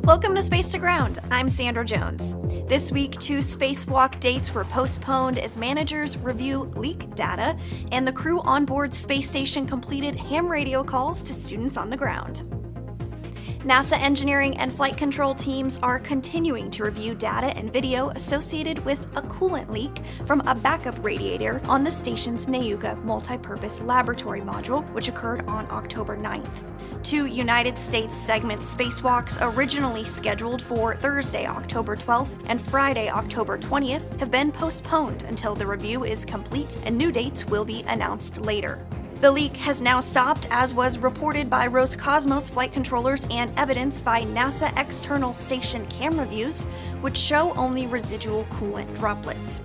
Welcome to Space to Ground. I'm Sandra Jones. This week, 2 spacewalk dates were postponed as managers review leak data, and the crew on board space station completed ham radio calls to students on the ground. NASA engineering and flight control teams are continuing to review data and video associated with a coolant leak from a backup radiator on the station's Nayuka multipurpose laboratory module, which occurred on October 9th. 2 United States segment spacewalks originally scheduled for Thursday, October 12th and Friday, October 20th have been postponed until the review is complete and new dates will be announced later. The leak has now stopped, as was reported by Roscosmos flight controllers and evidenced by NASA external station camera views, which show only residual coolant droplets.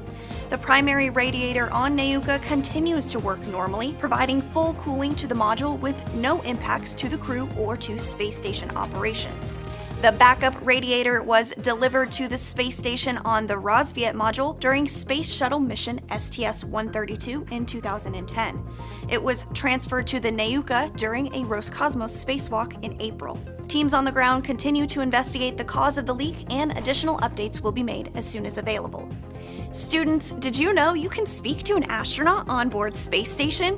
The primary radiator on Nayuka continues to work normally, providing full cooling to the module with no impacts to the crew or to space station operations. The backup radiator was delivered to the space station on the Rosviet module during Space Shuttle mission STS-132 in 2010. It was transferred to the Nayuka during a Roscosmos spacewalk in April. Teams on the ground continue to investigate the cause of the leak, and additional updates will be made as soon as available. Students, did you know you can speak to an astronaut on board space station?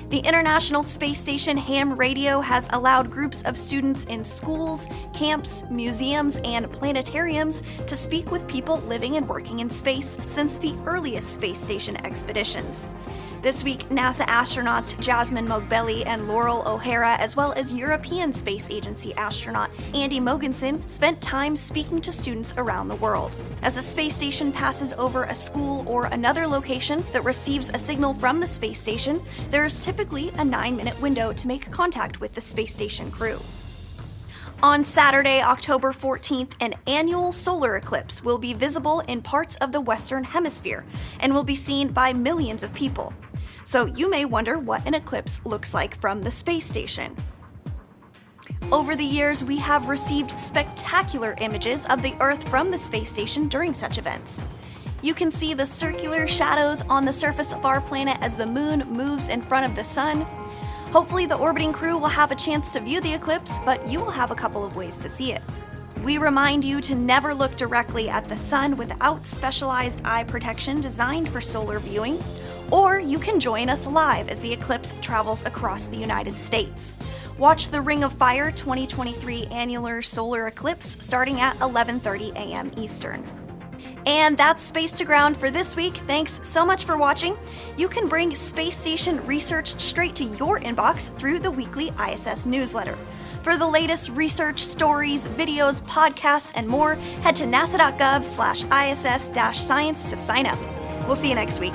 The International Space Station ham radio has allowed groups of students in schools, camps, museums, and planetariums to speak with people living and working in space since the earliest space station expeditions. This week, NASA astronauts Jasmine Mogbelli and Laurel O'Hara, as well as European Space Agency astronaut Andy Mogensen, spent time speaking to students around the world. As the space station passes over a school or another location that receives a signal from the space station, there is typically a 9-minute window to make contact with the space station crew. On Saturday, October 14th, an annual solar eclipse will be visible in parts of the Western Hemisphere and will be seen by millions of people. So you may wonder what an eclipse looks like from the space station. Over the years, we have received spectacular images of the Earth from the space station during such events. You can see the circular shadows on the surface of our planet as the moon moves in front of the sun. Hopefully, the orbiting crew will have a chance to view the eclipse, but you will have a couple of ways to see it. We remind you to never look directly at the sun without specialized eye protection designed for solar viewing, or you can join us live as the eclipse travels across the United States. Watch the Ring of Fire 2023 annular solar eclipse starting at 11:30 a.m. Eastern. And that's Space to Ground for this week. Thanks so much for watching. You can bring space station research straight to your inbox through the weekly ISS newsletter. For the latest research, stories, videos, podcasts, and more, head to nasa.gov/ISS-science to sign up. We'll see you next week.